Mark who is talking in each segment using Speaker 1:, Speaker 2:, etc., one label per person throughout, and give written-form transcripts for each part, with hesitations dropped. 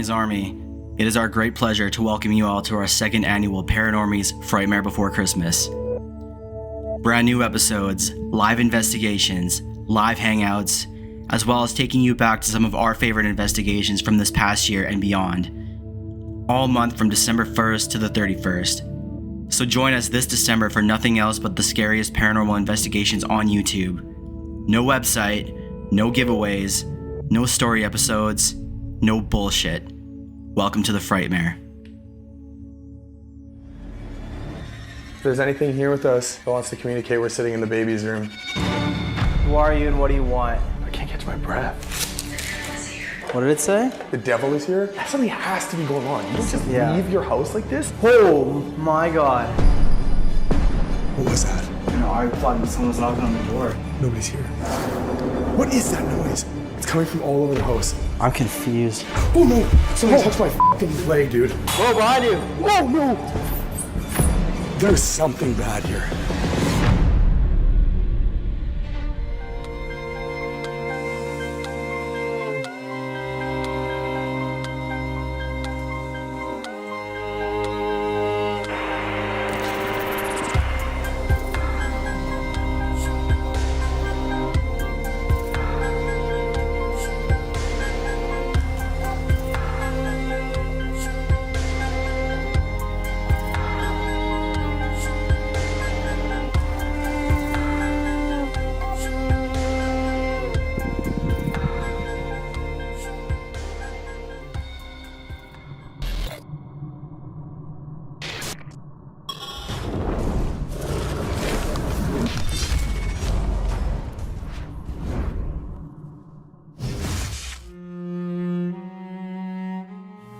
Speaker 1: Paranormies Army, it is our great pleasure to welcome you all to our second annual Paranormies Frightmare Before Christmas. Brand new episodes, live investigations, live hangouts, as well as taking you back to some of our favorite investigations from this past year and beyond, all month from December 1st to the 31st. So join us this December for nothing else but the scariest paranormal investigations on YouTube. No website, no giveaways, no story episodes, no bullshit. Welcome to the Frightmare.
Speaker 2: If there's anything here with us that wants to communicate, we're sitting in the baby's room.
Speaker 3: Who are you and what do you want?
Speaker 2: I can't catch my breath.
Speaker 3: What did it say?
Speaker 2: The devil is here? Something has to be going on. You don't just leave your house like this?
Speaker 3: Oh my god.
Speaker 2: What was that?
Speaker 3: I thought someone was knocking on the door.
Speaker 2: Nobody's here. What is that noise? It's coming from all over the house.
Speaker 3: I'm confused.
Speaker 2: Oh no! Somebody touched my fucking leg, dude.
Speaker 3: Whoa, behind you!
Speaker 2: Oh no! There's something bad here.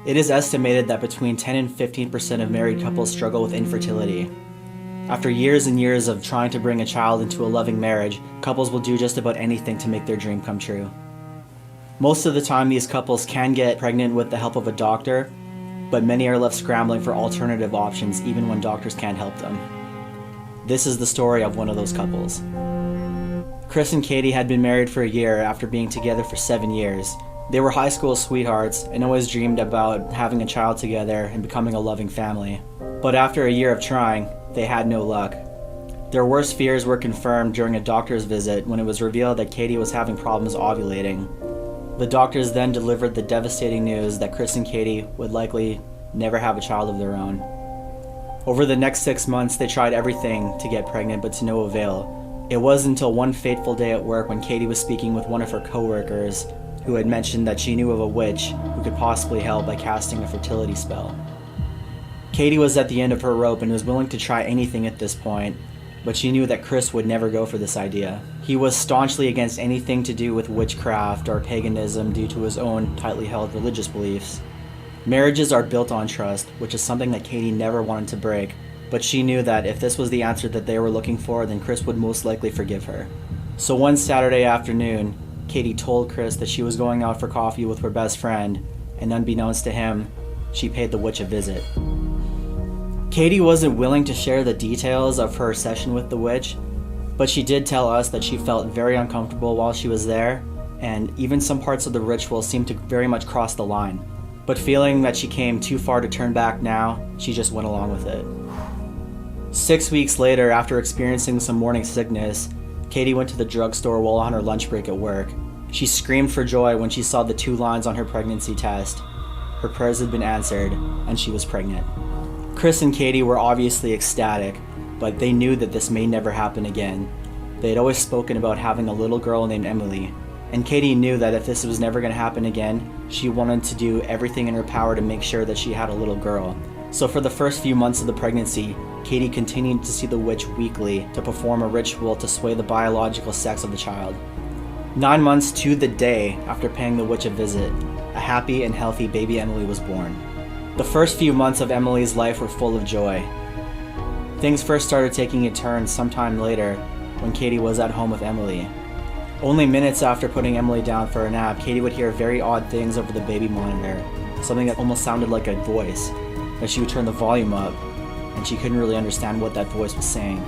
Speaker 4: It is estimated that between 10 and 15% of married couples struggle with infertility. After years and years of trying to bring a child into a loving marriage, couples will do just about anything to make their dream come true. Most of the time, these couples can get pregnant with the help of a doctor, but many are left scrambling for alternative options even when doctors can't help them. This is the story of one of those couples. Chris and Katie had been married for a year after being together for 7 years. They were high school sweethearts and always dreamed about having a child together and becoming a loving family. But after a year of trying, they had no luck. Their worst fears were confirmed during a doctor's visit when it was revealed that Katie was having problems ovulating. The doctors then delivered the devastating news that Chris and Katie would likely never have a child of their own. Over the next 6 months, they tried everything to get pregnant, but to no avail. It wasn't until one fateful day at work when Katie was speaking with one of her coworkers who had mentioned that she knew of a witch who could possibly help by casting a fertility spell. Katie was at the end of her rope and was willing to try anything at this point, but she knew that Chris would never go for this idea. He was staunchly against anything to do with witchcraft or paganism due to his own tightly held religious beliefs. Marriages are built on trust, which is something that Katie never wanted to break, but she knew that if this was the answer that they were looking for, then Chris would most likely forgive her. So one Saturday afternoon, Katie told Chris that she was going out for coffee with her best friend, and unbeknownst to him, she paid the witch a visit. Katie wasn't willing to share the details of her session with the witch, but she did tell us that she felt very uncomfortable while she was there, and even some parts of the ritual seemed to very much cross the line. But feeling that she came too far to turn back now, she just went along with it. 6 weeks later, after experiencing some morning sickness, Katie went to the drugstore while on her lunch break at work. She screamed for joy when she saw the 2 lines on her pregnancy test. Her prayers had been answered, and she was pregnant. Chris and Katie were obviously ecstatic, but they knew that this may never happen again. They had always spoken about having a little girl named Emily, and Katie knew that if this was never going to happen again, she wanted to do everything in her power to make sure that she had a little girl. So for the first few months of the pregnancy, Katie continued to see the witch weekly to perform a ritual to sway the biological sex of the child. 9 months to the day after paying the witch a visit, a happy and healthy baby Emily was born. The first few months of Emily's life were full of joy. Things first started taking a turn sometime later when Katie was at home with Emily. Only minutes after putting Emily down for a nap, Katie would hear very odd things over the baby monitor, something that almost sounded like a voice, as she would turn the volume up, and she couldn't really understand what that voice was saying.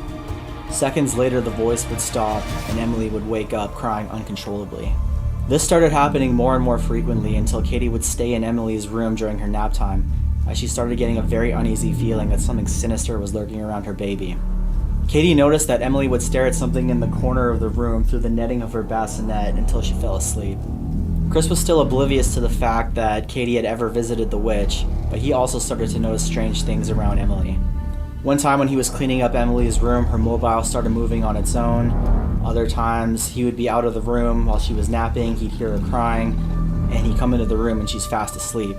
Speaker 4: Seconds later, the voice would stop, and Emily would wake up crying uncontrollably. This started happening more and more frequently until Katie would stay in Emily's room during her nap time, as she started getting a very uneasy feeling that something sinister was lurking around her baby. Katie noticed that Emily would stare at something in the corner of the room through the netting of her bassinet until she fell asleep. Chris was still oblivious to the fact that Katie had ever visited the witch, but he also started to notice strange things around Emily. One time when he was cleaning up Emily's room, her mobile started moving on its own. Other times, he would be out of the room while she was napping, he'd hear her crying, and he'd come into the room and she's fast asleep.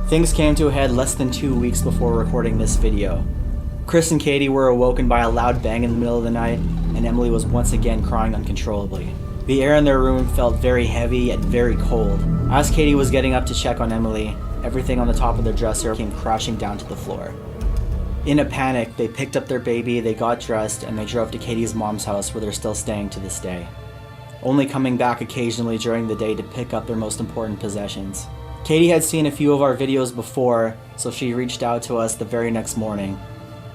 Speaker 4: Things came to a head less than 2 weeks before recording this video. Chris and Katie were awoken by a loud bang in the middle of the night, and Emily was once again crying uncontrollably. The air in their room felt very heavy and very cold. As Katie was getting up to check on Emily, everything on the top of their dresser came crashing down to the floor. In a panic, they picked up their baby, they got dressed, and they drove to Katie's mom's house where they're still staying to this day, only coming back occasionally during the day to pick up their most important possessions. Katie had seen a few of our videos before, so she reached out to us the very next morning.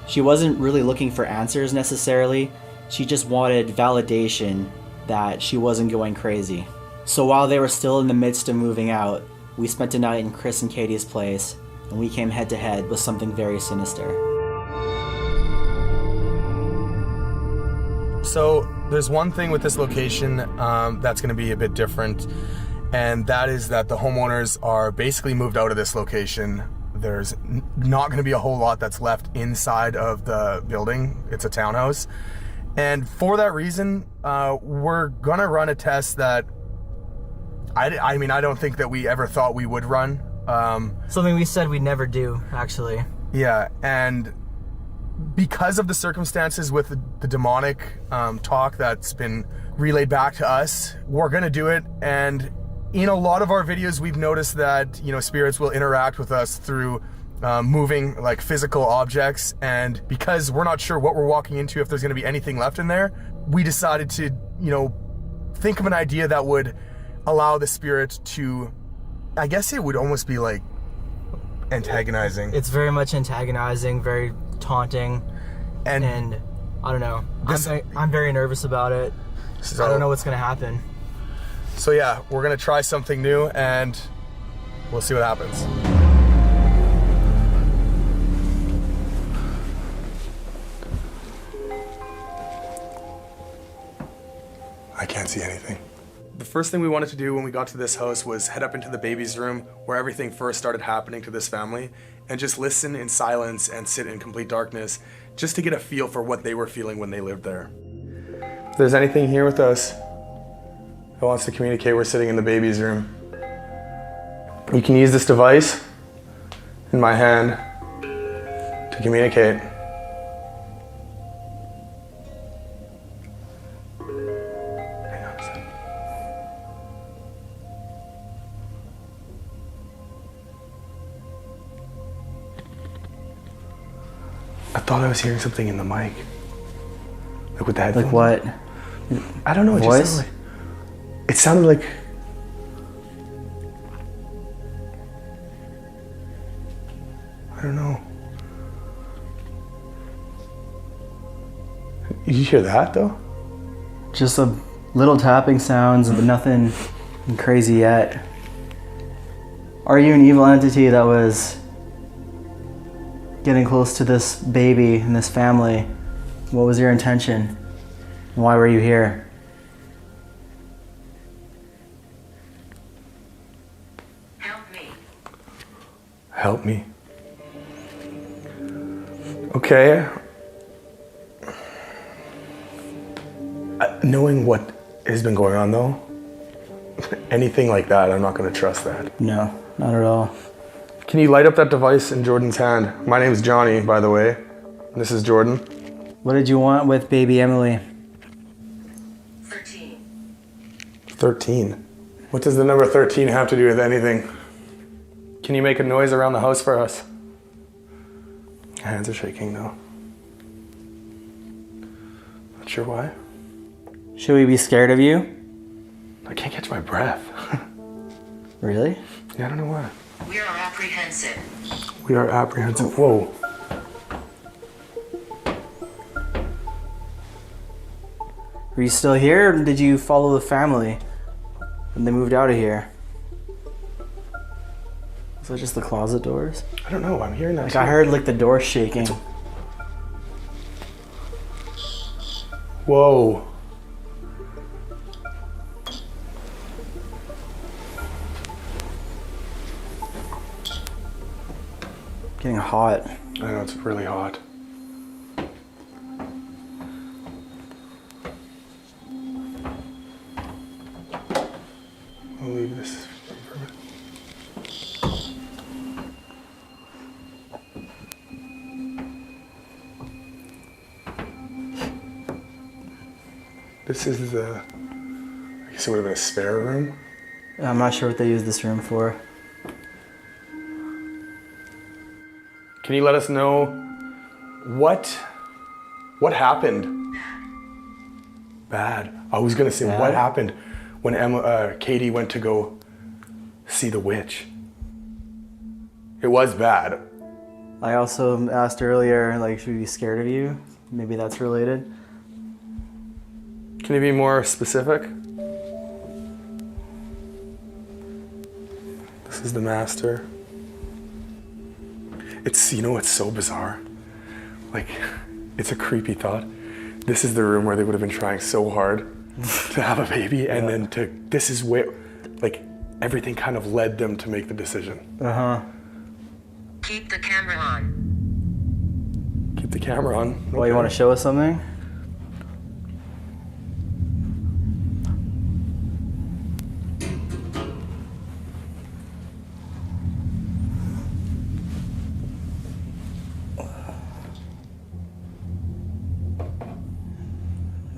Speaker 4: She wasn't really looking for answers necessarily, she just wanted validation that she wasn't going crazy. So while they were still in the midst of moving out, we spent a night in Chris and Katie's place, and we came head to head with something very sinister.
Speaker 2: So there's one thing with this location that's going to be a bit different, and that is that the homeowners are basically moved out of this location. There's not going to be a whole lot that's left inside of the building. It's a townhouse. And for that reason, we're going to run a test that I mean, I don't think that we ever thought we would run.
Speaker 3: Something we said we'd never do, actually.
Speaker 2: Yeah, and because of the circumstances with the demonic talk that's been relayed back to us, we're going to do it. And in a lot of our videos, we've noticed that, you know, spirits will interact with us through moving like physical objects. And because we're not sure what we're walking into, if there's going to be anything left in there, we decided to, you know, think of an idea that would allow the spirit to, I guess it would almost be like antagonizing.
Speaker 3: It's very much antagonizing, very taunting, and I don't know. I'm very nervous about it.
Speaker 2: So,
Speaker 3: I don't know what's going to happen.
Speaker 2: So yeah, we're going to try something new and we'll see what happens. I can't see anything. The first thing we wanted to do when we got to this house was head up into the baby's room where everything first started happening to this family and just listen in silence and sit in complete darkness just to get a feel for what they were feeling when they lived there. If there's anything here with us that wants to communicate, we're sitting in the baby's room. You can use this device in my hand to communicate. Hang on a second. I thought I was hearing something in the mic. Like with the headphones.
Speaker 4: Like what?
Speaker 2: I don't know. It
Speaker 4: Voice?
Speaker 2: just sounded like, it sounded like, I don't know. You hear that though?
Speaker 4: Just a little tapping sounds, but nothing crazy yet. Are you an evil entity that was getting close to this baby and this family? What was your intention? Why were you here?
Speaker 5: Help me.
Speaker 2: Help me. Okay. Knowing what has been going on though, anything like that, I'm not going to trust that.
Speaker 4: No, not at all.
Speaker 2: Can you light up that device in Jordan's hand? My name's Johnny, by the way. This is Jordan.
Speaker 4: What did you want with baby Emily?
Speaker 5: 13.
Speaker 2: 13. What does the number 13 have to do with anything? Can you make a noise around the house for us? Hands are shaking though. Not sure why.
Speaker 4: Should we be scared of you?
Speaker 2: I can't catch my breath.
Speaker 4: Really?
Speaker 2: Yeah, I don't know why.
Speaker 5: We are apprehensive.
Speaker 2: We are apprehensive. Whoa.
Speaker 4: Are you still here, or did you follow the family? And they moved out of here. Is that just the closet doors?
Speaker 2: I don't know. I'm hearing that.
Speaker 4: Like
Speaker 2: too.
Speaker 4: I heard like the door shaking.
Speaker 2: Whoa.
Speaker 4: Getting hot.
Speaker 2: I know, it's really hot. I'll leave this for a minute. This is the, I guess it would have been a spare room.
Speaker 4: I'm not sure what they use this room for.
Speaker 2: Can you let us know what happened? Bad. I was gonna say, what happened when Katie went to go see the witch? It was bad.
Speaker 4: I also asked earlier, like, should we be scared of you? Maybe that's related.
Speaker 2: Can you be more specific? This is the master. It's, you know, it's so bizarre. Like, it's a creepy thought. This is the room where they would have been trying so hard to have a baby, and then this is where, like, everything kind of led them to make the decision.
Speaker 5: Keep the camera on.
Speaker 2: Keep the camera on.
Speaker 4: Well, you want to show us something?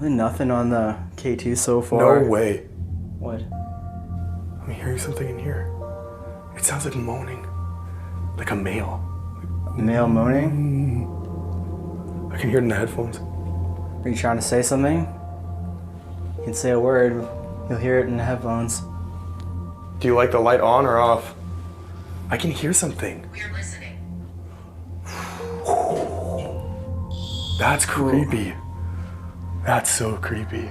Speaker 4: Nothing on the K2 so far.
Speaker 2: No way.
Speaker 4: What?
Speaker 2: I'm hearing something in here. It sounds like moaning. Like a male.
Speaker 4: Male moaning?
Speaker 2: I can hear it in the headphones.
Speaker 4: Are you trying to say something? You can say a word. You'll hear it in the headphones.
Speaker 2: Do you like the light on or off? I can hear something.
Speaker 5: We're listening.
Speaker 2: That's creepy. That's so creepy.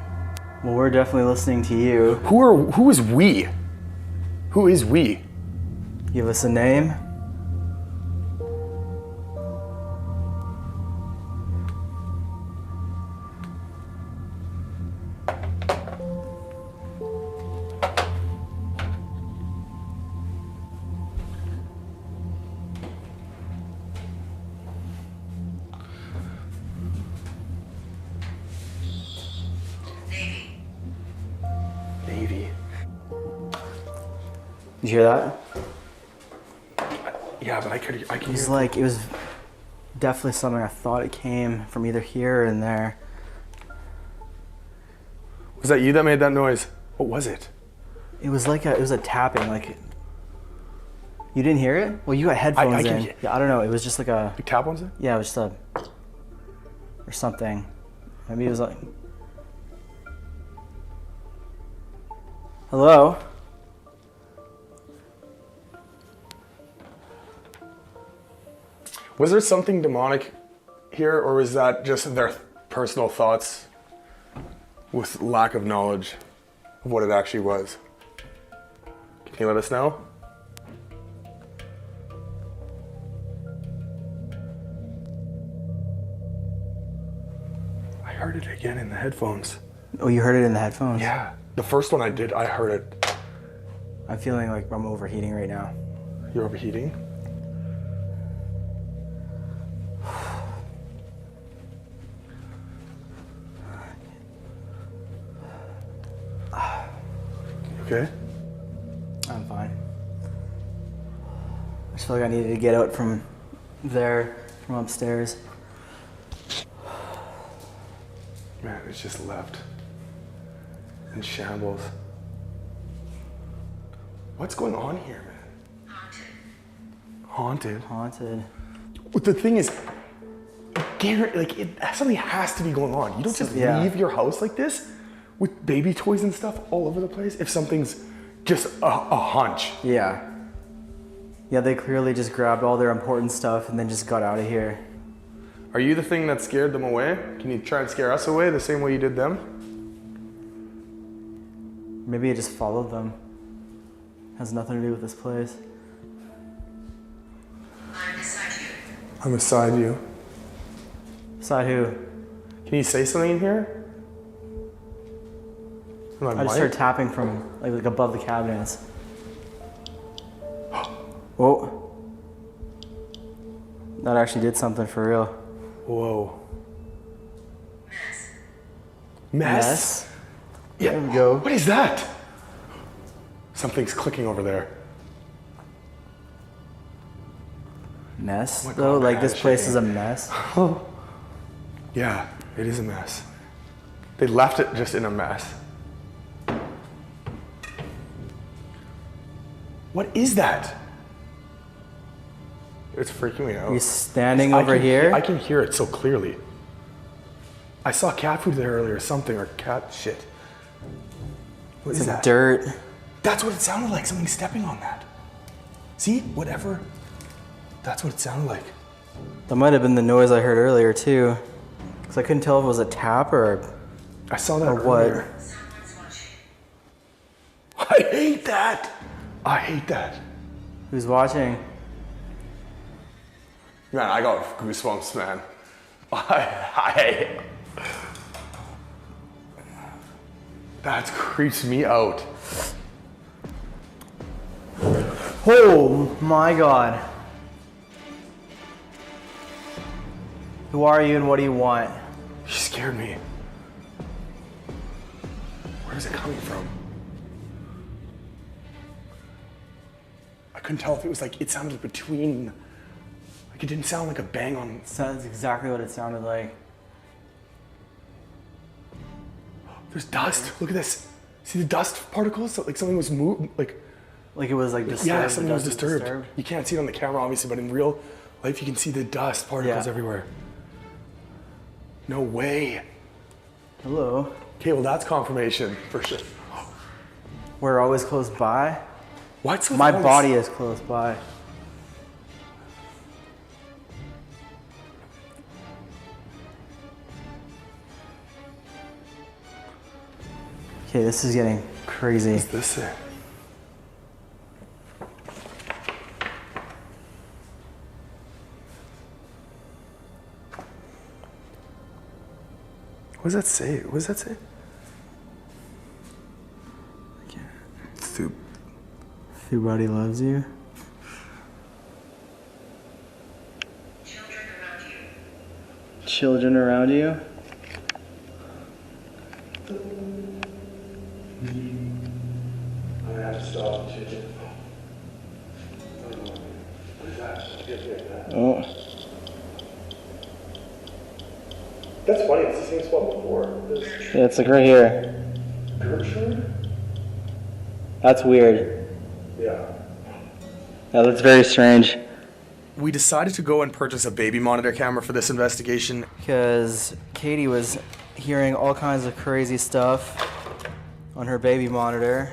Speaker 4: Well, we're definitely listening to you.
Speaker 2: Who is we? Who is we?
Speaker 4: Give us a name.
Speaker 2: Navy.
Speaker 4: Did you hear that?
Speaker 2: Yeah, but I can
Speaker 4: It
Speaker 2: hear.
Speaker 4: was like, it was definitely something I thought it came from either here or in there.
Speaker 2: Was that you that made that noise? What was it?
Speaker 4: It was like it was a tapping, like, you didn't hear it? Well, you got headphones
Speaker 2: I can
Speaker 4: in.
Speaker 2: hear-
Speaker 4: Yeah, I don't know, it was just like a,
Speaker 2: Like tap ones?
Speaker 4: yeah, it was just a, or something. Maybe it was like, hello?
Speaker 2: Was there something demonic here, or was that just their personal thoughts with lack of knowledge of what it actually was? Can you let us know? I heard it again in the headphones.
Speaker 4: Oh, you heard it in the headphones?
Speaker 2: Yeah, the first one I did, I heard it.
Speaker 4: I'm feeling like I'm overheating right now.
Speaker 2: You're overheating? Okay.
Speaker 4: I'm fine. I just feel like I needed to get out from there, from upstairs.
Speaker 2: Man, it's just left in shambles. What's going on here, man? Haunted.
Speaker 4: Haunted.
Speaker 2: But the thing is, something has to be going on. You don't just leave your house like this with baby toys and stuff all over the place if something's just a hunch.
Speaker 4: Yeah. Yeah, they clearly just grabbed all their important stuff and then just got out of here.
Speaker 2: Are you the thing that scared them away? Can you try and scare us away the same way you did them?
Speaker 4: Maybe it just followed them. Has nothing to do with this place.
Speaker 5: I'm beside you.
Speaker 2: I'm beside you.
Speaker 4: Beside who?
Speaker 2: Can you say something in here?
Speaker 4: I just heard tapping from like above the cabinets. Whoa. That actually did something for real.
Speaker 2: Whoa.
Speaker 5: Mess.
Speaker 2: Mess? Yeah.
Speaker 4: There we go.
Speaker 2: What is that? Something's clicking over there.
Speaker 4: Mess?
Speaker 2: Oh my
Speaker 4: Though,
Speaker 2: God,
Speaker 4: like
Speaker 2: my
Speaker 4: this
Speaker 2: head is
Speaker 4: place
Speaker 2: shaking.
Speaker 4: is a mess.
Speaker 2: Yeah, it is a mess. They left it just in a mess. What is that? It's freaking me out.
Speaker 4: He's standing
Speaker 2: I
Speaker 4: over
Speaker 2: can
Speaker 4: here.
Speaker 2: I can hear it so clearly. I saw cat food there earlier, something, or cat shit. What is that?
Speaker 4: Dirt.
Speaker 2: That's what it sounded like, something stepping on that. See, whatever. That's what it sounded like.
Speaker 4: That might have been the noise I heard earlier too. Because I couldn't tell if it was a tap or
Speaker 2: I saw that
Speaker 4: Or what?
Speaker 2: earlier.
Speaker 5: Someone's watching.
Speaker 2: I hate that. I hate that.
Speaker 4: who's watching.
Speaker 2: Man, I got goosebumps, man. That creeps me out.
Speaker 4: Oh my God. Who are you and what do you want?
Speaker 2: She scared me. Where is it coming from? I couldn't tell if it was like, it sounded between, like it didn't sound like a bang on.
Speaker 4: Sounds exactly what it sounded like.
Speaker 2: There's dust, look at this. See the dust particles? Like something was moved, like.
Speaker 4: Like it was like disturbed.
Speaker 2: Yeah,
Speaker 4: the
Speaker 2: something was
Speaker 4: dust
Speaker 2: disturbed. You can't see it on the camera, obviously, but in real life, you can see the dust particles
Speaker 4: Yeah.
Speaker 2: everywhere. No way.
Speaker 4: Hello.
Speaker 2: Okay, well, that's confirmation for sure.
Speaker 4: We're always close by.
Speaker 2: What's with
Speaker 4: My
Speaker 2: all this-
Speaker 4: body is close by. Okay, this is getting crazy.
Speaker 2: What's this thing? What does that say? What does that say? Soup.
Speaker 4: Your body loves you.
Speaker 5: Children around you.
Speaker 4: Children around you.
Speaker 2: I have to stop.
Speaker 4: Oh.
Speaker 2: That's funny. It's the same spot before.
Speaker 4: Yeah, it's like right here.
Speaker 2: Gertrude?
Speaker 4: That's weird.
Speaker 2: Yeah.
Speaker 4: Yeah, that's very strange.
Speaker 2: We decided to go and purchase a baby monitor camera for this investigation.
Speaker 4: Because Katie was hearing all kinds of crazy stuff on her baby monitor.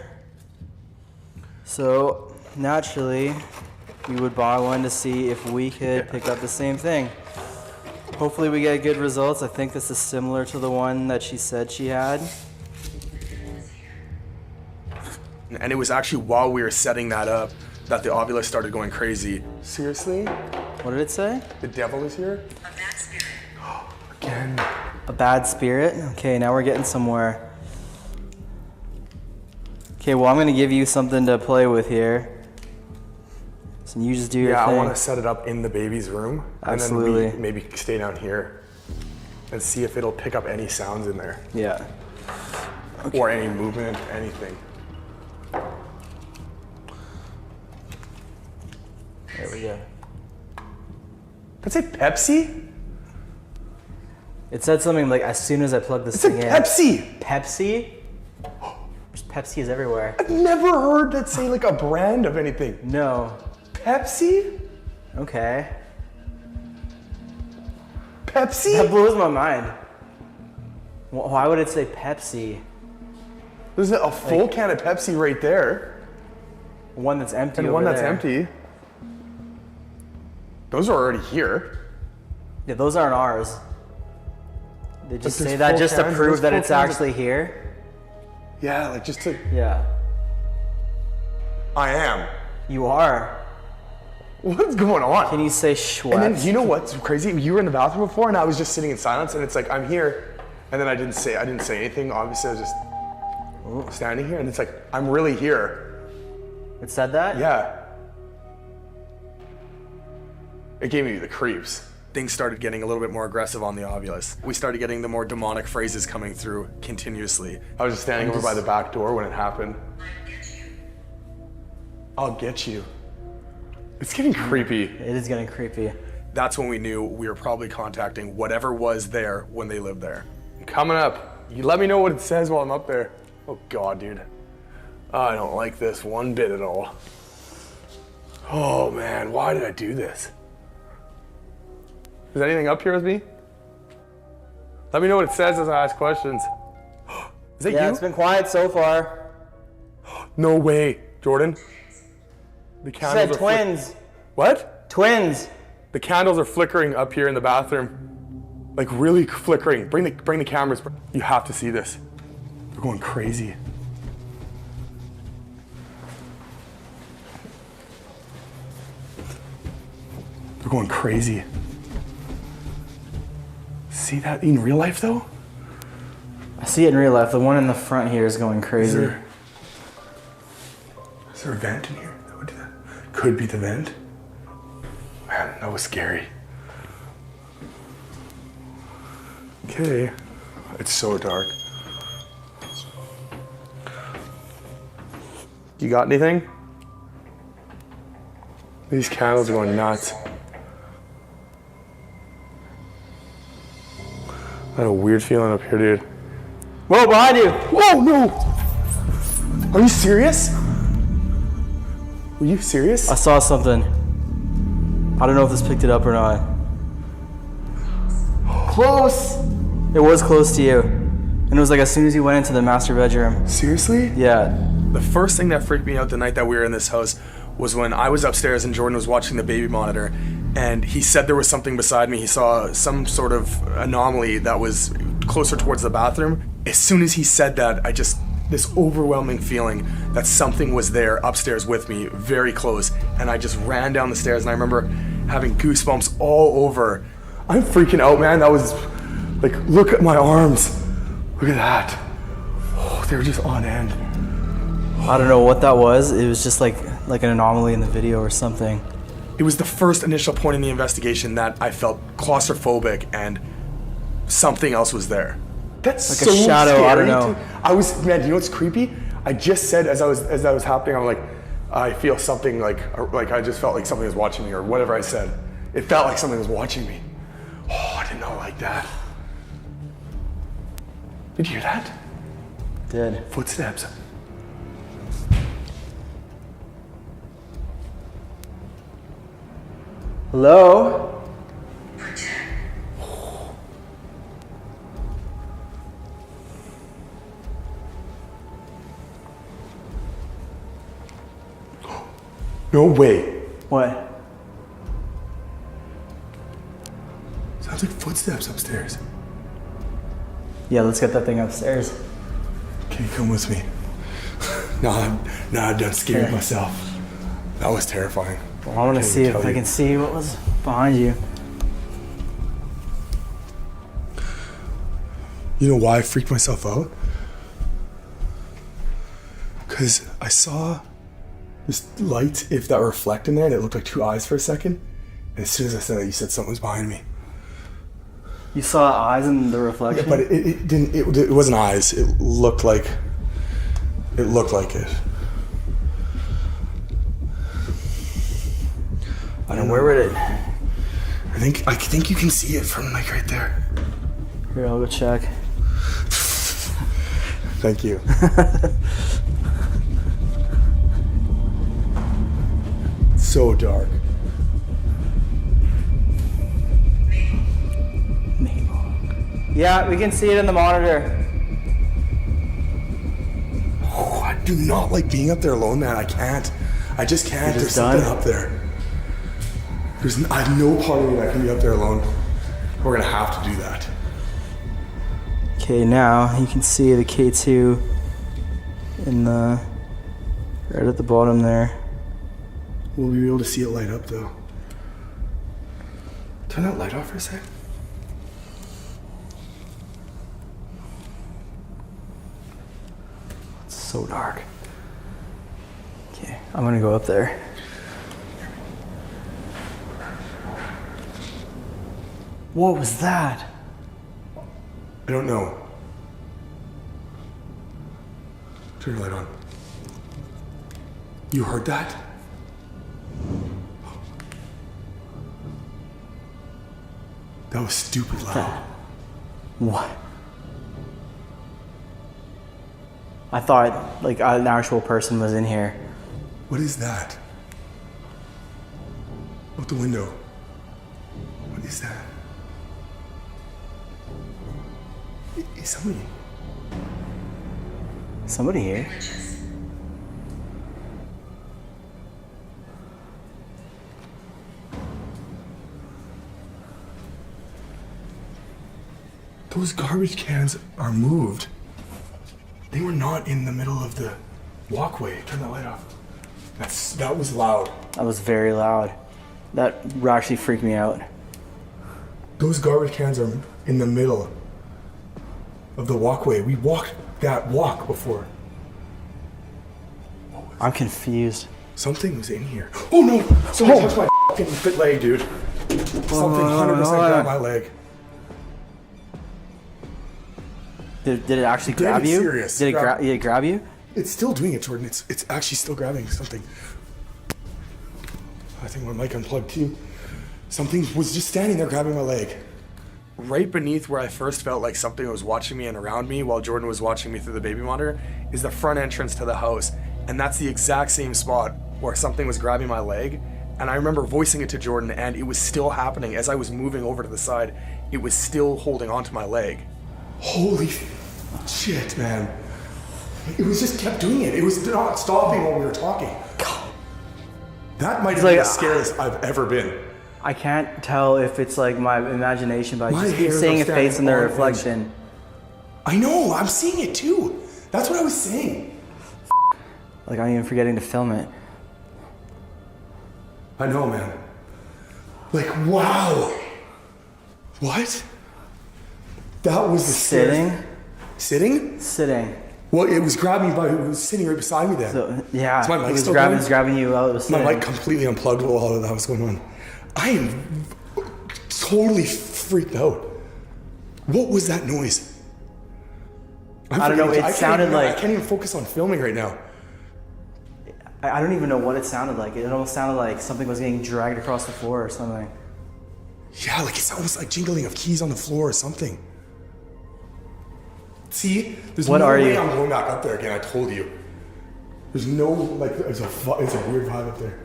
Speaker 4: So naturally, we would buy one to see if we could pick up the same thing. Hopefully we get good results. I think this is similar to the one that she said she had.
Speaker 2: And it was actually while we were setting that up that the ovulus started going crazy. Seriously?
Speaker 4: What did it say?
Speaker 2: The devil is here?
Speaker 5: A bad spirit.
Speaker 2: Again.
Speaker 4: A bad spirit? Okay, now we're getting somewhere. Okay, well I'm gonna give you something to play with here. So you just do your
Speaker 2: Yeah,
Speaker 4: thing.
Speaker 2: I want to set it up in the baby's room.
Speaker 4: Absolutely.
Speaker 2: And then we maybe stay down here and see if it'll pick up any sounds in there.
Speaker 4: Yeah.
Speaker 2: Or any movement, anything.
Speaker 4: There we go.
Speaker 2: Did it say Pepsi?
Speaker 4: It said something like, as soon as I plug this
Speaker 2: It said
Speaker 4: thing in.
Speaker 2: Pepsi!
Speaker 4: Pepsi? There's Pepsi is everywhere.
Speaker 2: I've never heard that say like a brand of anything.
Speaker 4: No.
Speaker 2: Pepsi?
Speaker 4: Okay.
Speaker 2: Pepsi?
Speaker 4: That blows my mind. Why would it say Pepsi?
Speaker 2: There's a full can of Pepsi right there.
Speaker 4: One that's empty
Speaker 2: And
Speaker 4: over
Speaker 2: one that's
Speaker 4: there.
Speaker 2: empty. Those are already here.
Speaker 4: Yeah, those aren't ours. They just
Speaker 2: there's
Speaker 4: say that
Speaker 2: full
Speaker 4: just to
Speaker 2: cans-
Speaker 4: prove
Speaker 2: there's
Speaker 4: that
Speaker 2: full
Speaker 4: it's
Speaker 2: cans of-
Speaker 4: actually here.
Speaker 2: Yeah, like just to.
Speaker 3: Yeah.
Speaker 2: I am.
Speaker 3: You are.
Speaker 2: What's going on?
Speaker 3: Can you say Schweppes?
Speaker 2: And then you know what's crazy? You were in the bathroom before, and I was just sitting in silence, and it's like I'm here, and then I didn't say anything. Obviously, I was just standing here, and it's like I'm really here.
Speaker 3: It said that?
Speaker 2: Yeah. It gave me the creeps. Things started getting a little bit more aggressive on the Ovilus. We started getting the more demonic phrases coming through continuously. I was just standing over by the back door when it happened. I'll get you. It's getting creepy.
Speaker 3: It is getting creepy.
Speaker 2: That's when we knew we were probably contacting whatever was there when they lived there. Coming up, you let me know what it says while I'm up there. Oh God, dude. I don't like this one bit at all. Oh man, why did I do this? Is anything up here with me? Let me know what it says as I ask questions. Is that you?
Speaker 3: Yeah, it's been quiet so far.
Speaker 2: No way, Jordan. The
Speaker 3: You
Speaker 2: candles
Speaker 3: said twins.
Speaker 2: What?
Speaker 3: Twins.
Speaker 2: The candles are flickering up here in the bathroom. Like really flickering. Bring the cameras. You have to see this. They're going crazy. They're going crazy. See that in real life though?
Speaker 3: I see it in real life. The one in the front here is going crazy.
Speaker 2: Is there a vent in here? That would do that. Could be the vent. Man, that was scary. Okay. It's so dark. You got anything? These candles are going nuts. I had a weird feeling up here, dude.
Speaker 3: Whoa, behind you!
Speaker 2: Whoa, no! Are you serious? Were you serious?
Speaker 3: I saw something. I don't know if this picked it up or not. Close! It was close to you. And it was like as soon as you went into the master bedroom.
Speaker 2: Seriously?
Speaker 3: Yeah.
Speaker 2: The first thing that freaked me out the night that we were in this house was when I was upstairs and Jordan was watching the baby monitor, and he said there was something beside me. He saw some sort of anomaly that was closer towards the bathroom. As soon as he said that, this overwhelming feeling that something was there upstairs with me, very close, and I just ran down the stairs, and I remember having goosebumps all over. I'm freaking out, man. That was like, look at my arms. Look at that. Oh, they were just on end.
Speaker 3: I don't know what that was. It was just like an anomaly in the video or something.
Speaker 2: It was the first initial point in the investigation that I felt claustrophobic and something else was there. That's
Speaker 3: like
Speaker 2: so
Speaker 3: a shadow.
Speaker 2: Scary.
Speaker 3: I don't know.
Speaker 2: Man, do you know what's creepy? I just said as that was happening, I'm like, I feel something like I just felt like something was watching me or whatever I said. It felt like something was watching me. Oh, I did not like that. Did you hear that?
Speaker 3: Did.
Speaker 2: Footsteps.
Speaker 3: Hello?
Speaker 2: No way.
Speaker 3: What?
Speaker 2: Sounds like footsteps upstairs.
Speaker 3: Yeah, let's get that thing upstairs.
Speaker 2: Can you come with me? Now I've done scared myself. That was terrifying.
Speaker 3: Well, I want to see if I can see what was behind you.
Speaker 2: You know why I freaked myself out? Because I saw this light, if that reflect in there, and it looked like two eyes for a second. And as soon as I said that, you said something was behind me.
Speaker 3: You saw eyes in the reflection?
Speaker 2: Yeah, but it didn't. It wasn't eyes. It looked like it. I don't know.
Speaker 3: Where would it?
Speaker 2: I think you can see it from like right there.
Speaker 3: Here, I'll go check.
Speaker 2: Thank you. So dark.
Speaker 3: Yeah, we can see it in the monitor.
Speaker 2: Oh, I do not like being up there alone, man. I can't. I just can't. There's something up there. I have no part of me that can be up there alone. We're gonna have to do that.
Speaker 3: Okay, now you can see the K2 in the right at the bottom there.
Speaker 2: We'll be able to see it light up though. Turn that light off for a sec.
Speaker 3: It's so dark. Okay, I'm gonna go up there. What was that?
Speaker 2: I don't know. Turn your light on. You heard that? That was stupid loud.
Speaker 3: What? I thought like an actual person was in here.
Speaker 2: What is that? Out the window. What is that? Is
Speaker 3: Somebody here?
Speaker 5: Religious.
Speaker 2: Those garbage cans are moved. They were not in the middle of the walkway. Turn that light off. That was loud.
Speaker 3: That was very loud. That actually freaked me out.
Speaker 2: Those garbage cans are in the middle of the walkway. We walked that walk before.
Speaker 3: I'm confused.
Speaker 2: Something was in here. Oh no! Someone touched my fucking fit leg, dude. Something 100% grabbed my leg.
Speaker 3: Did it actually
Speaker 2: Dead
Speaker 3: grab you?
Speaker 2: serious.
Speaker 3: Did it grab you?
Speaker 2: It's still doing it, Jordan. It's actually still grabbing something. I think my mic unplugged too. Something was just standing there grabbing my leg. Right beneath where I first felt like something was watching me and around me while Jordan was watching me through the baby monitor is the front entrance to the house. And that's the exact same spot where something was grabbing my leg. And I remember voicing it to Jordan and it was still happening as I was moving over to the side. It was still holding onto my leg. Holy shit, man. It was just kept doing it. It was not stopping while we were talking. That might have been the scariest I've ever been.
Speaker 3: I can't tell if it's like my imagination, but I
Speaker 2: My
Speaker 3: just keep
Speaker 2: hairs
Speaker 3: seeing
Speaker 2: are
Speaker 3: a face in the
Speaker 2: standing on end.
Speaker 3: reflection.
Speaker 2: I know, I'm seeing it too. That's what I was saying.
Speaker 3: Like I'm even forgetting to film it.
Speaker 2: I know, man. Like, wow. What? That was the
Speaker 3: Sitting?
Speaker 2: scariest- Sitting?
Speaker 3: Sitting.
Speaker 2: Well, it was grabbing by, it was sitting right beside me then.
Speaker 3: So yeah,
Speaker 2: Is my mic
Speaker 3: it was
Speaker 2: still
Speaker 3: grabbing,
Speaker 2: going?
Speaker 3: grabbing you while it was
Speaker 2: My
Speaker 3: sitting.
Speaker 2: mic completely unplugged while all of that was going on. I am totally freaked out. What was that noise?
Speaker 3: I don't know,
Speaker 2: forgetting-
Speaker 3: it sounded like-
Speaker 2: I can't even focus on filming right now.
Speaker 3: I don't even know what it sounded like. It almost sounded like something was getting dragged across the floor or something.
Speaker 2: Yeah, like it's almost like jingling of keys on the floor or something. See, there's
Speaker 3: What
Speaker 2: no
Speaker 3: are
Speaker 2: way
Speaker 3: you?
Speaker 2: I'm going back up there again. I told you. There's no like, it's a weird vibe up there.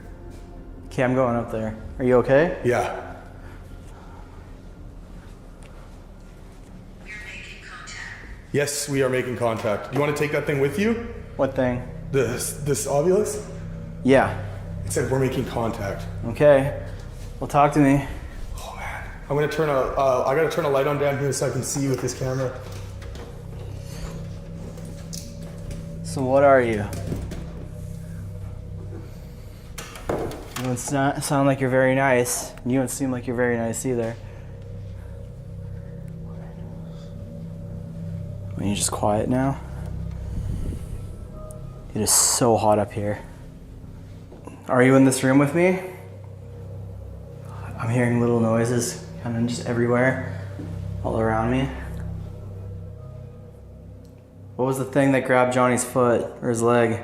Speaker 3: Okay, I'm going up there. Are you okay?
Speaker 2: Yeah.
Speaker 5: You're making contact.
Speaker 2: Yes, we are making contact. You want to take that thing with you?
Speaker 3: What thing?
Speaker 2: This obelisk?
Speaker 3: Yeah.
Speaker 2: It said we're making contact.
Speaker 3: Okay. Well, talk to me.
Speaker 2: Oh man, I'm gonna turn I gotta turn a light on down here so I can see with this camera.
Speaker 3: So what are you? You don't sound like you're very nice. You don't seem like you're very nice either. Are you just quiet now? It is so hot up here. Are you in this room with me? I'm hearing little noises kind of just everywhere, all around me. What was the thing that grabbed Johnny's foot or his leg?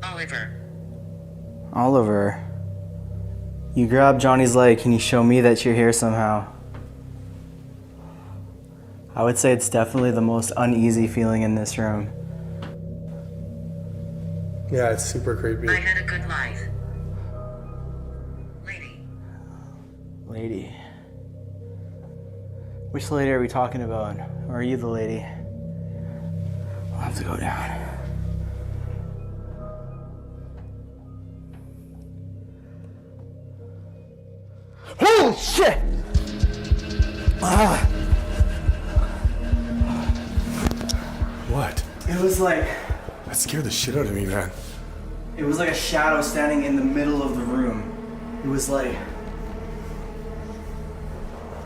Speaker 5: Oliver.
Speaker 3: Oliver. You grabbed Johnny's leg. Can you show me that you're here somehow? I would say it's definitely the most uneasy feeling in this room.
Speaker 2: Yeah, it's super creepy.
Speaker 5: I had a good life. Lady.
Speaker 3: Lady. Which lady are we talking about? Or are you the lady? I'll have to go down. Holy shit! Ah!
Speaker 2: What?
Speaker 1: It was like...
Speaker 2: That scared the shit out of me, man.
Speaker 1: It was like a shadow standing in the middle of the room. It was like...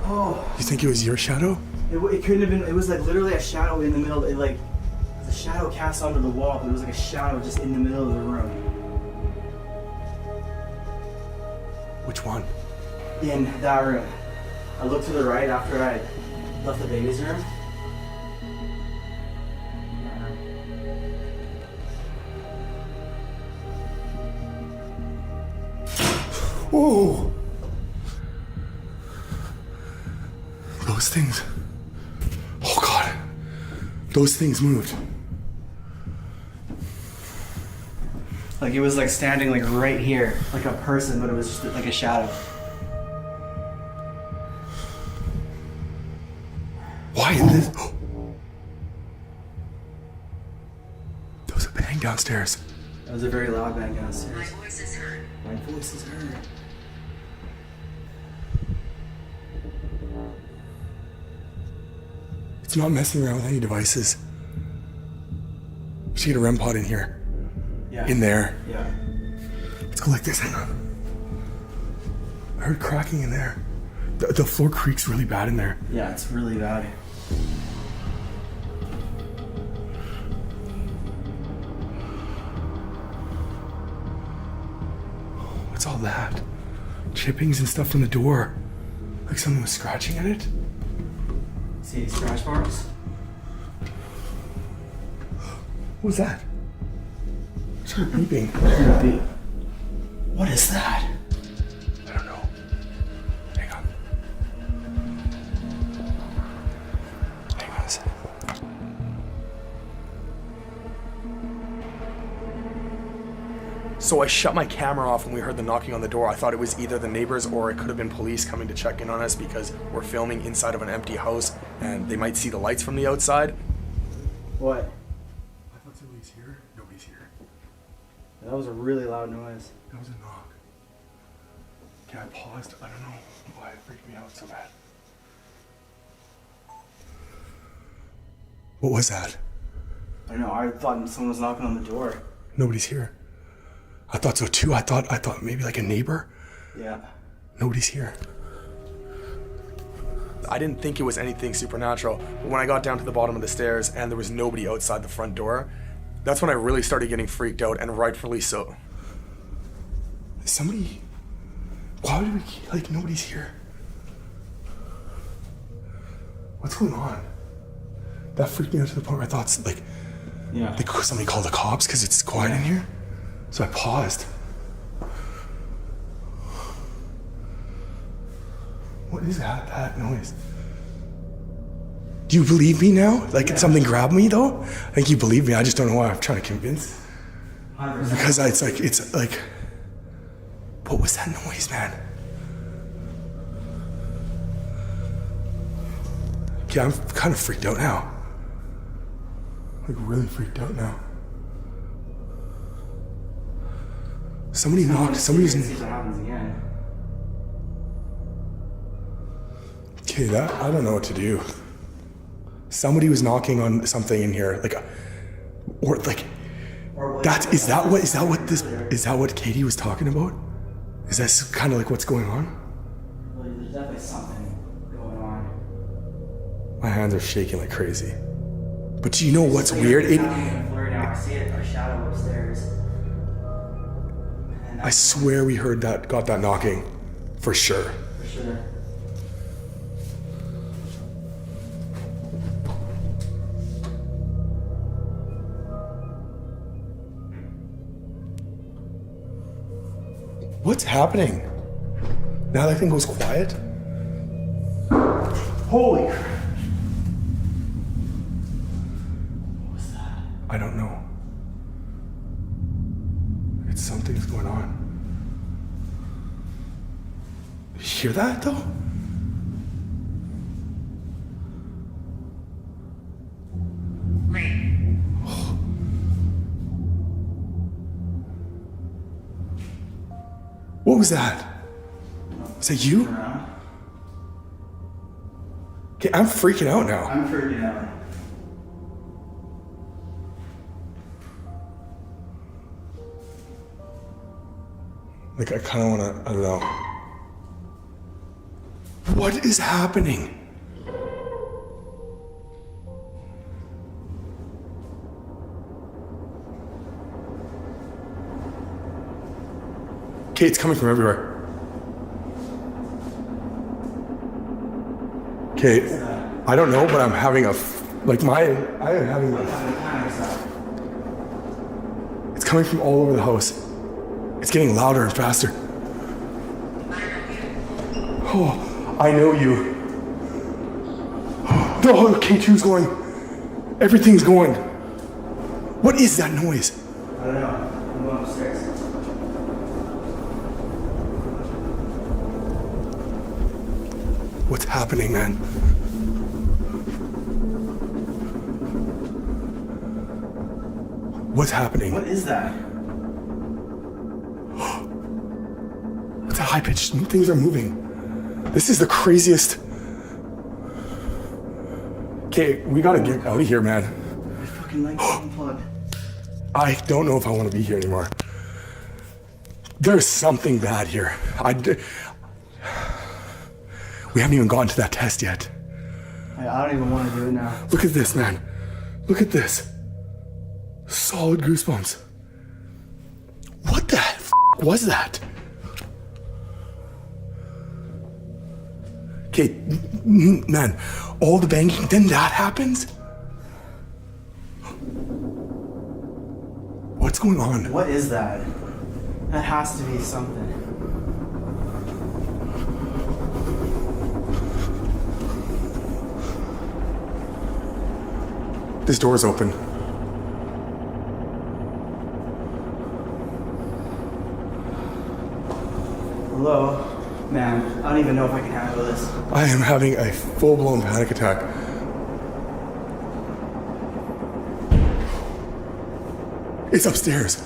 Speaker 1: Oh.
Speaker 2: You think it was your shadow?
Speaker 1: It couldn't have been... It was like literally a shadow in the middle. It like... The shadow cast onto the wall, but it was like a shadow just in the middle of the room.
Speaker 2: Which one?
Speaker 1: In that room. I looked to the right after I left the baby's room.
Speaker 2: Whoa! Those things. Oh God. Those things moved.
Speaker 1: Like it was like standing like right here, like a person, but it was just like a shadow.
Speaker 2: Why is this? There was a bang downstairs.
Speaker 1: That was a very loud bang
Speaker 5: My
Speaker 1: downstairs.
Speaker 5: voice is heard.
Speaker 1: My voice is heard.
Speaker 2: It's not messing around with any devices. We should get a REM pod in here.
Speaker 1: Yeah.
Speaker 2: In there.
Speaker 1: Yeah.
Speaker 2: Let's go like this. Hang on. I heard cracking in there. The floor creaks really bad in there.
Speaker 1: Yeah, it's really bad.
Speaker 2: What's all that? Chippings and stuff from the door. Like someone was scratching at it.
Speaker 1: See any scratch marks?
Speaker 2: What was that? I started beeping.
Speaker 1: What is that?
Speaker 2: I don't know. Hang on. Hang on a second. So I shut my camera off when we heard the knocking on the door. I thought it was either the neighbors or it could have been police coming to check in on us because we're filming inside of an empty house and they might see the lights from the outside.
Speaker 1: What?
Speaker 2: I thought somebody's here. Nobody's here.
Speaker 1: That was a really loud noise.
Speaker 2: That was a knock. Okay, I paused. I don't know why it freaked me out so bad. What was that?
Speaker 1: I don't know, I thought someone was knocking on the door.
Speaker 2: Nobody's here. I thought so too. I thought maybe like a neighbor.
Speaker 1: Yeah.
Speaker 2: Nobody's here. I didn't think it was anything supernatural, but when I got down to the bottom of the stairs and there was nobody outside the front door, that's when I really started getting freaked out, and rightfully so. Somebody... Why would we... Like, nobody's here. What's going on? That freaked me out to the point where I thought, like...
Speaker 1: Yeah.
Speaker 2: Like somebody called the cops because it's quiet in here. So I paused. What is that noise? Do you believe me now? Like something grabbed me though? I think you believe me. I just don't know why I'm trying to convince.
Speaker 1: 100%.
Speaker 2: Because it's like, what was that noise, man? Okay, I'm kind of freaked out now. Like really freaked out now. Somebody knocked. Somebody's.
Speaker 1: See what happens again.
Speaker 2: Okay, that I don't know what to do. Somebody was knocking on something in here, like, or like, that is that what Katie was talking about? Is that kind of like what's going on?
Speaker 1: Well, there's definitely something going on.
Speaker 2: My hands are shaking like crazy. But do you know what's weird?
Speaker 1: I see it, a shadow upstairs.
Speaker 2: I swear we got that knocking, for sure.
Speaker 1: For sure.
Speaker 2: What's happening? Now that thing goes quiet? Holy crap.
Speaker 1: What was that?
Speaker 2: I don't know. Something's going on. You hear that though?
Speaker 5: Rain.
Speaker 2: Oh. What was that? Is that you? Okay, I'm freaking out now.
Speaker 1: I'm freaking out.
Speaker 2: Like, I kind of want to, I don't know. What is happening? Okay, it's coming from everywhere. Okay, I don't know, but I'm having I am having it's coming from all over the house. It's getting louder and faster. Oh, I know you. No, K2's going. Everything's going. What is that noise?
Speaker 3: I don't know. I'm going upstairs.
Speaker 2: What's happening, man? What's happening?
Speaker 1: What is that?
Speaker 2: It's a high pitched. Things are moving. This is the craziest. Okay, we gotta get out of here, man.
Speaker 1: My fucking lights unplugged.
Speaker 2: I don't know if I want to be here anymore. There's something bad here. We haven't even gotten to that test yet.
Speaker 3: I don't even want to do it now.
Speaker 2: Look at this, man. Look at this. Solid goosebumps. What the was that? Okay, man, all the banging, then that happens? What's going on?
Speaker 3: What is that? That has to be something.
Speaker 2: This door's open.
Speaker 3: Hello? Man, I don't even know if I can handle this.
Speaker 2: I am having a full-blown panic attack. It's upstairs.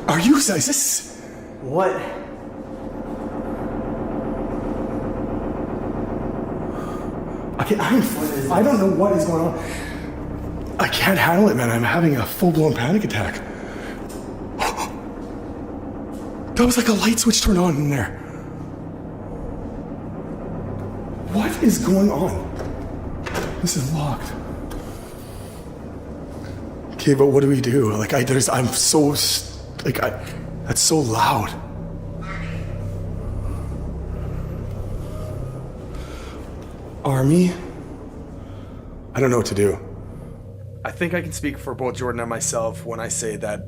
Speaker 2: Are you, is this?
Speaker 3: What?
Speaker 2: I don't know what is going on. I can't handle it, man. I'm having a full-blown panic attack. That was like a light switch turned on in there. What is going on? This is locked. Okay, but what do we do? Like, I'm so, that's so loud. Army? I don't know what to do. I think I can speak for both Jordan and myself when I say that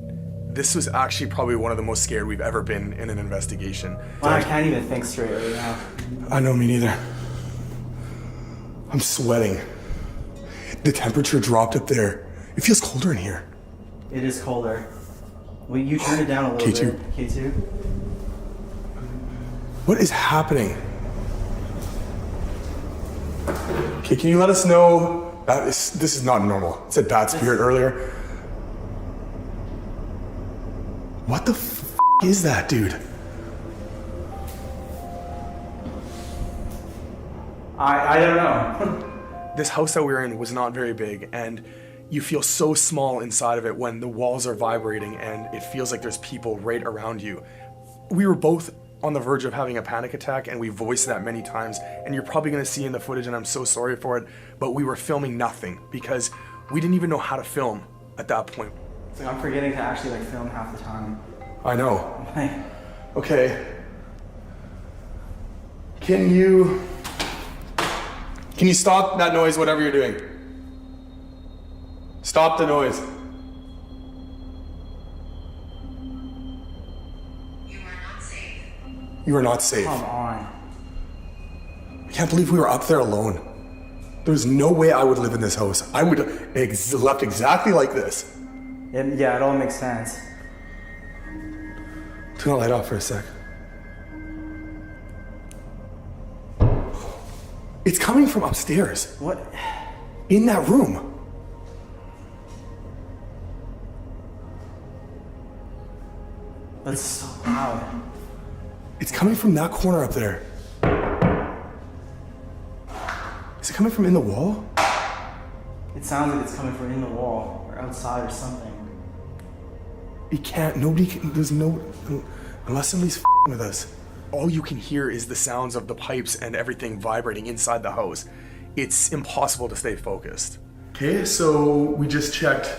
Speaker 2: this was actually probably one of the most scared we've ever been in an investigation.
Speaker 3: Well, I can't even think straight right now.
Speaker 2: I know, me neither. I'm sweating. The temperature dropped up there. It feels colder in here.
Speaker 3: It is colder. Will you turn it down a little
Speaker 2: K2.
Speaker 3: bit? K2?
Speaker 2: What is happening? Okay, can you let us know? This is not normal. It said bad spirit earlier. What the is that, dude?
Speaker 3: I don't know.
Speaker 2: This house that we were in was not very big, and you feel so small inside of it when the walls are vibrating and it feels like there's people right around you. We were both on the verge of having a panic attack, and we voiced that many times, and you're probably gonna see in the footage, and I'm so sorry for it, but we were filming nothing because we didn't even know how to film at that point.
Speaker 3: It's like I'm forgetting to actually film half the time.
Speaker 2: I know. Okay. Can you stop that noise, whatever you're doing? Stop the noise.
Speaker 5: You are not safe.
Speaker 2: You are not safe.
Speaker 3: Come on.
Speaker 2: I can't believe we were up there alone. There's no way I would live in this house. I would have left exactly like this.
Speaker 3: Yeah, it all makes sense.
Speaker 2: Turn the light off for a sec. It's coming from upstairs.
Speaker 3: What?
Speaker 2: In that room.
Speaker 3: That's so loud.
Speaker 2: It's coming from that corner up there. Is it coming from in the wall?
Speaker 3: It sounds like it's coming from in the wall or outside or something.
Speaker 2: It can't, nobody can, there's no, Unless somebody's with us. All you can hear is the sounds of the pipes and everything vibrating inside the house. It's impossible to stay focused. Okay, so we just checked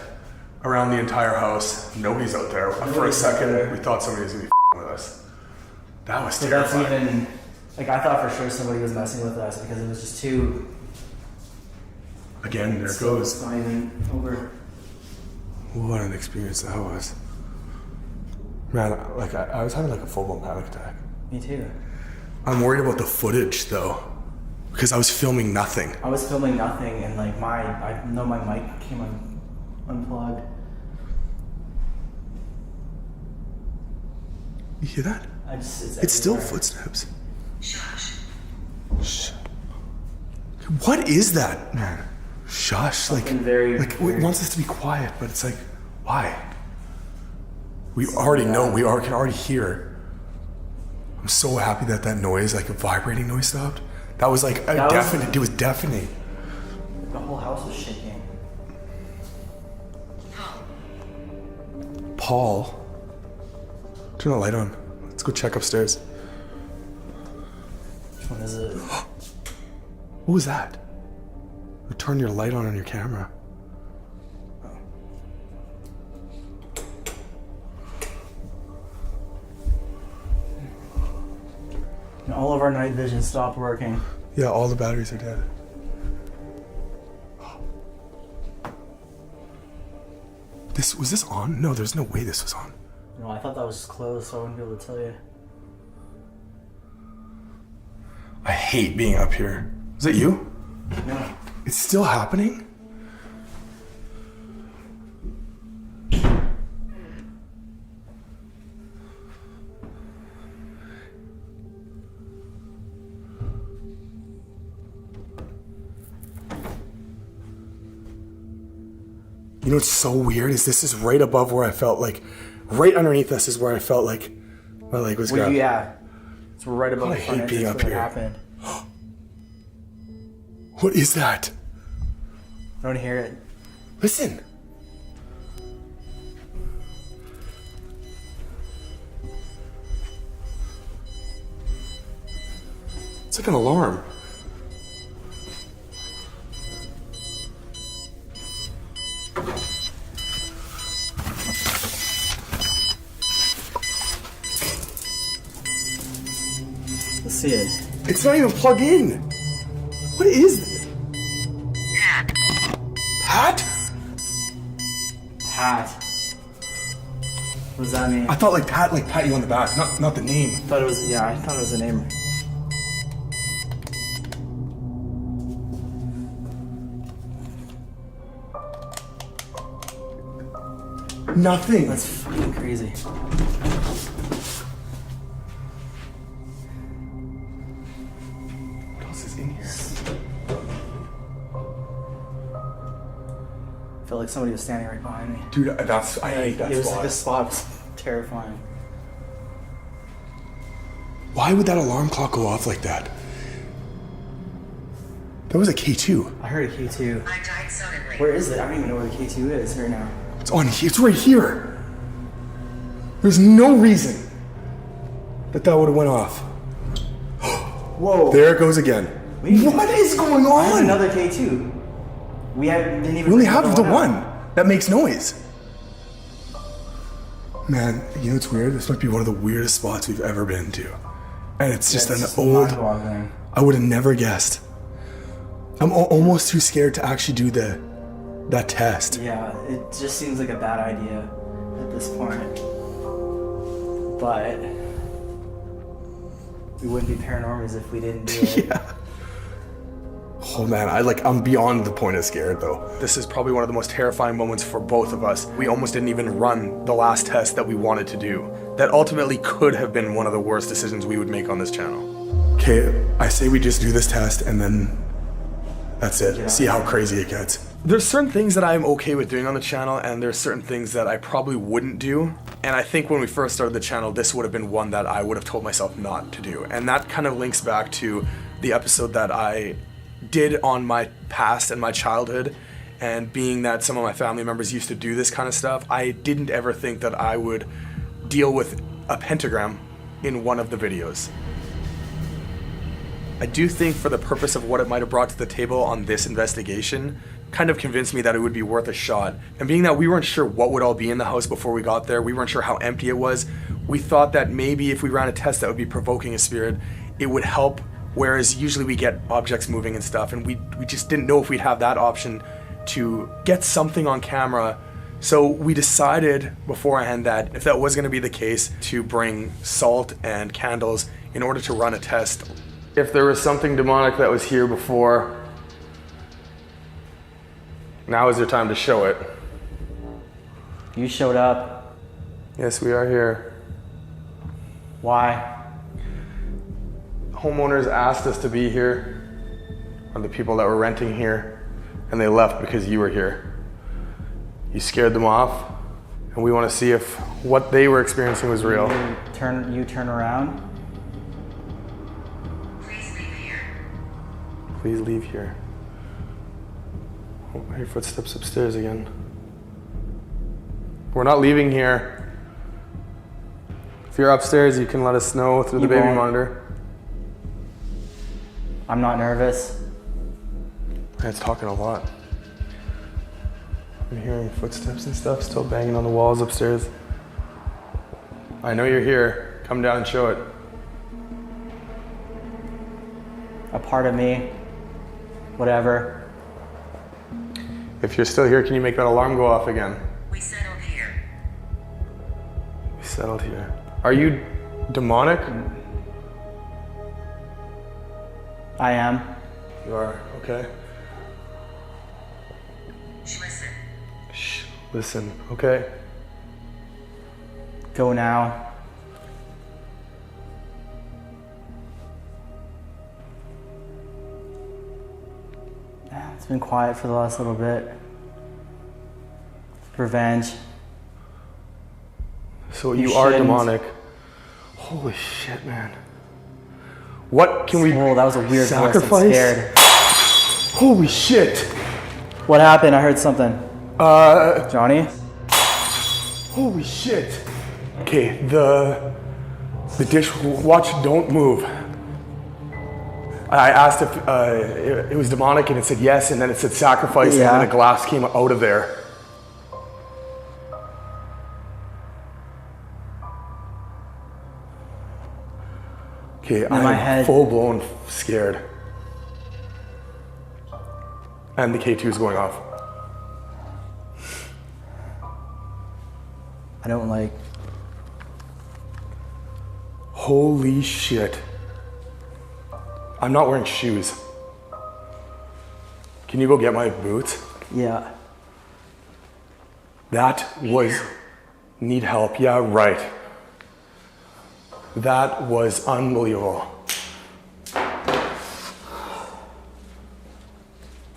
Speaker 2: around the entire house. Nobody's out there. For a second, we thought somebody was gonna be with us. That was terrifying.
Speaker 4: That's even, like, I thought for sure somebody was messing with us because it was just too...
Speaker 2: Again, there it goes.
Speaker 4: It's not even over.
Speaker 2: What an experience that was. Man, like, I was having like a full-blown panic attack.
Speaker 4: Me too.
Speaker 2: I'm worried about the footage though, because I was filming nothing.
Speaker 4: I was filming nothing, and like I know my mic came unplugged.
Speaker 2: You hear that? It's still footsteps.
Speaker 5: Shush.
Speaker 2: Shh. What is that, man? Shush. Like it wants us to be quiet, but it's like, why? We already know. We can already hear. I'm so happy that noise, like a vibrating noise, stopped. That was like deafening. It was deafening.
Speaker 4: The whole house was shaking.
Speaker 2: Paul. Turn the light on. Let's go check upstairs.
Speaker 4: Which one is it?
Speaker 2: What was that? Turn your light on your camera.
Speaker 4: And all of our night vision stopped working.
Speaker 2: Yeah, all the batteries are dead. Was this on? No, there's no way this was on.
Speaker 4: No, I thought that was closed, so I wouldn't be able to tell you.
Speaker 2: I hate being up here. Is it you?
Speaker 4: No.
Speaker 2: It's still happening? You know what's so weird is this is right above where I felt like, right underneath us is where I felt like my leg was grabbed.
Speaker 4: Yeah. It's right above
Speaker 2: I
Speaker 4: the front
Speaker 2: hate being
Speaker 4: entrance
Speaker 2: up
Speaker 4: where it
Speaker 2: here.
Speaker 4: happened.
Speaker 2: What is that?
Speaker 4: I don't hear it.
Speaker 2: Listen. It's like an alarm.
Speaker 4: Let's see it.
Speaker 2: It's not even plugged in. What is this? Pat?
Speaker 4: Pat. What does that mean?
Speaker 2: I thought like pat you on the back, not the name.
Speaker 4: I thought it was a name.
Speaker 2: Nothing.
Speaker 4: That's fucking crazy.
Speaker 2: What else is in here?
Speaker 4: I felt like somebody was standing right behind me.
Speaker 2: Dude, I hate that
Speaker 4: It was
Speaker 2: spot.
Speaker 4: like, this spot was terrifying.
Speaker 2: Why would that alarm clock go off like that? That was a K2.
Speaker 4: I heard a K2.
Speaker 5: I died suddenly.
Speaker 4: Where is it? I don't even know where the K2 is right now.
Speaker 2: It's on here. It's right here. There's no reason that would have went off.
Speaker 4: Whoa.
Speaker 2: There it goes again. What is going
Speaker 4: I have
Speaker 2: on?
Speaker 4: another K2. Didn't even.
Speaker 2: We only have the one that makes noise. Man, you know what's weird? This might be one of the weirdest spots we've ever been to. And it's just an old...
Speaker 4: mind-boggling.
Speaker 2: I would have never guessed. I'm almost too scared to actually do that test.
Speaker 4: Yeah, it just seems like a bad idea at this point. But we wouldn't be paranormals if we didn't do it.
Speaker 2: Yeah. Oh man, I'm beyond the point of scared though. This is probably one of the most terrifying moments for both of us. We almost didn't even run the last test that we wanted to do. That ultimately could have been one of the worst decisions we would make on this channel. Okay, I say we just do this test and then that's it. See how crazy it gets. There's certain things that I'm okay with doing on the channel and there's certain things that I probably wouldn't do. And I think when we first started the channel, this would have been one that I would have told myself not to do. And that kind of links back to the episode that I did on my past and my childhood. And being that some of my family members used to do this kind of stuff, I didn't ever think that I would deal with a pentagram in one of the videos. I do think for the purpose of what it might have brought to the table on this investigation, kind of convinced me that it would be worth a shot. And being that we weren't sure what would all be in the house before we got there, we weren't sure how empty it was, we thought that maybe if we ran a test that would be provoking a spirit, it would help, whereas usually we get objects moving and stuff, and we just didn't know if we'd have that option to get something on camera. So we decided beforehand that if that was going to be the case, to bring salt and candles in order to run a test. If there was something demonic that was here before, now is your time to show it.
Speaker 4: You showed up.
Speaker 2: Yes, we are here.
Speaker 4: Why?
Speaker 2: Homeowners asked us to be here, or the people that were renting here, and they left because you were here. You scared them off, and we want to see if what they were experiencing was real.
Speaker 4: You turn around.
Speaker 5: Please leave here.
Speaker 2: Please leave here. Oh, I hear footsteps upstairs again. We're not leaving here. If you're upstairs, you can let us know through the baby monitor.
Speaker 4: I'm not nervous.
Speaker 2: It's talking a lot. I'm hearing footsteps and stuff still banging on the walls upstairs. I know you're here. Come down and show it.
Speaker 4: A part of me. Whatever.
Speaker 2: If you're still here, can you make that alarm go off again?
Speaker 5: We settled here.
Speaker 2: We settled here. Are you demonic?
Speaker 4: I am.
Speaker 2: You are, okay.
Speaker 5: Listen.
Speaker 2: Shh, listen, okay.
Speaker 4: Go now. It's been quiet for the last little bit. Revenge.
Speaker 2: So you are
Speaker 4: shouldn't.
Speaker 2: demonic. Holy shit, man. What can we
Speaker 4: Oh, that was a weird voice. I'm
Speaker 2: sacrifice?
Speaker 4: scared.
Speaker 2: Holy shit.
Speaker 4: What happened? I heard something. Johnny?
Speaker 2: Holy shit. Okay, the dish, watch, don't move. I asked if it was demonic and it said yes, and then it said sacrifice, and then a glass came out of there. Okay, I'm full blown scared. And the K2 is going off.
Speaker 4: I don't like.
Speaker 2: Holy shit. I'm not wearing shoes. Can you go get my boots?
Speaker 4: Yeah.
Speaker 2: That was, need help, yeah, right. That was unbelievable.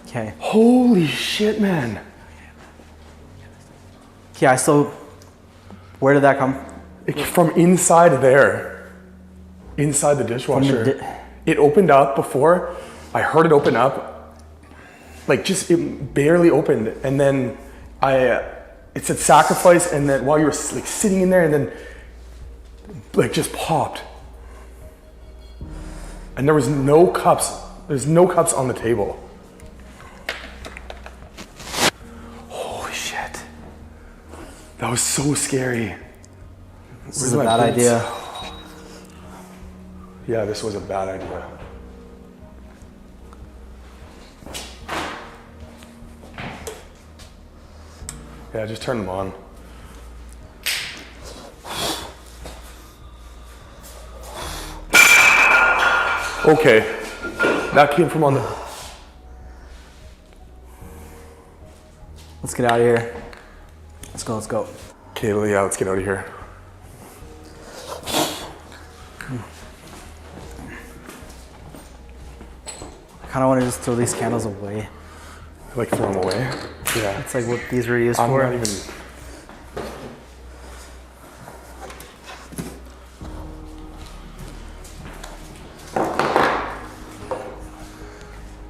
Speaker 4: Okay.
Speaker 2: Holy shit, man.
Speaker 4: Okay, I still. Where did that come?
Speaker 2: From inside there. Inside the dishwasher. It opened up before. I heard it open up. Like just, it barely opened. And then it said sacrifice, and then while you were like sitting in there, and then like just popped. And there was no cups. There's no cups on the table. Holy shit. That was so scary.
Speaker 4: This is a bad idea.
Speaker 2: Yeah, this was a bad idea. Yeah, just turn them on. Okay, that came from on the...
Speaker 4: Let's get out of here. Let's go, let's go.
Speaker 2: Okay, yeah, let's get out of here.
Speaker 4: I kind of want to just throw these candles away.
Speaker 2: Like throw them away? Yeah.
Speaker 4: It's like what these were used
Speaker 2: I'm
Speaker 4: for.
Speaker 2: not even...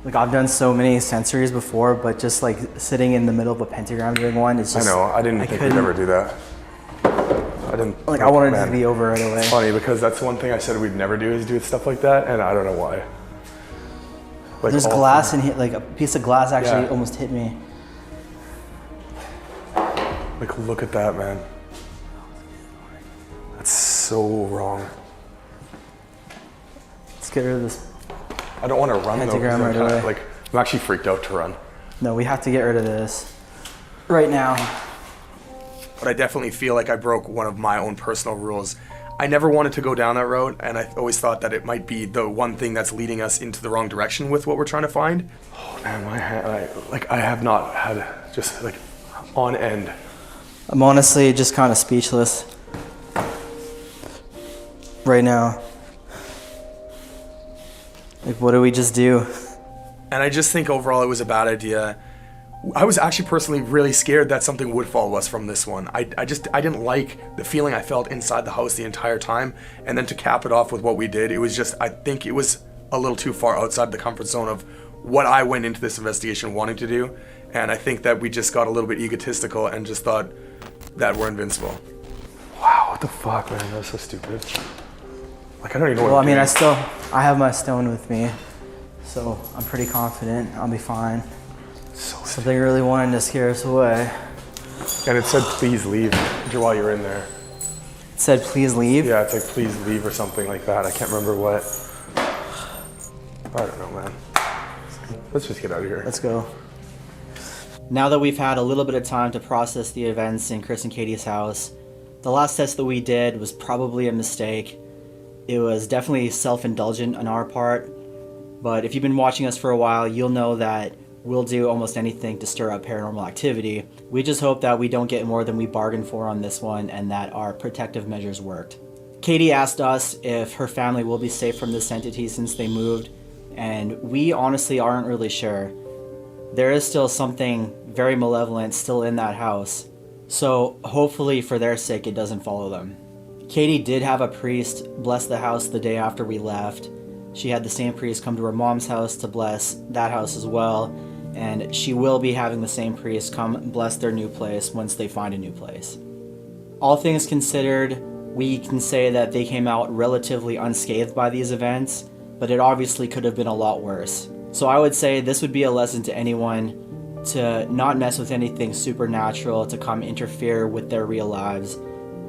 Speaker 4: Like I've done so many sensories before, but just like sitting in the middle of a pentagram doing one, it's just...
Speaker 2: I know, I didn't think we'd ever do that. I I didn't.
Speaker 3: Like, I wanted it to be over right away.
Speaker 2: It's funny because that's one thing I said we'd never do is do stuff like that, and I don't know why. Like
Speaker 3: There's glass in here, like a piece of glass actually almost hit me.
Speaker 2: Like, look at that, man. That's so wrong.
Speaker 3: Let's get rid of this.
Speaker 2: I don't want to run though.
Speaker 3: Pentagram right away.
Speaker 2: Like, I'm actually freaked out to run.
Speaker 3: No, we have to get rid of this right now.
Speaker 2: But I definitely feel like I broke one of my own personal rules. I never wanted to go down that road, and I always thought that it might be the one thing that's leading us into the wrong direction with what we're trying to find. Oh man, my hand, I have not had just like on end.
Speaker 3: I'm honestly just kind of speechless right now. Like, what do we just do?
Speaker 2: And I just think overall it was a bad idea. I was actually personally really scared that something would follow us from this one. I didn't like the feeling I felt inside the house the entire time. And then to cap it off with what we did, it was just, I think it was a little too far outside the comfort zone of what I went into this investigation wanting to do. And I think that we just got a little bit egotistical and just thought that we're invincible. Wow, what the fuck, man? That was so stupid. Like, I don't even know what
Speaker 3: Well,
Speaker 2: I'm
Speaker 3: I mean,
Speaker 2: doing.
Speaker 3: I have my stone with me, so I'm pretty confident I'll be fine. Something really wanted to scare us away.
Speaker 2: And it said, please leave while you're in there.
Speaker 3: It said, please leave?
Speaker 2: Yeah, it's like, please leave or something like that. I can't remember what. I don't know, man. Let's just get out of here.
Speaker 3: Let's go.
Speaker 4: Now that we've had a little bit of time to process the events in Chris and Katie's house, the last test that we did was probably a mistake. It was definitely self-indulgent on our part, but if you've been watching us for a while, you'll know that we'll do almost anything to stir up paranormal activity. We just hope that we don't get more than we bargained for on this one and that our protective measures worked. Katie asked us if her family will be safe from this entity since they moved, and we honestly aren't really sure. There is still something very malevolent still in that house, so hopefully for their sake it doesn't follow them. Katie did have a priest bless the house the day after we left. She had the same priest come to her mom's house to bless that house as well, and she will be having the same priest come bless their new place once they find a new place. All things considered, we can say that they came out relatively unscathed by these events, but it obviously could have been a lot worse. So I would say this would be a lesson to anyone to not mess with anything supernatural to come interfere with their real lives,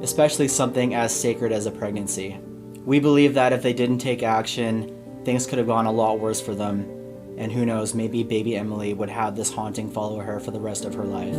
Speaker 4: especially something as sacred as a pregnancy. We believe that if they didn't take action, things could have gone a lot worse for them. And who knows, maybe baby Emily would have this haunting follow her for the rest of her life.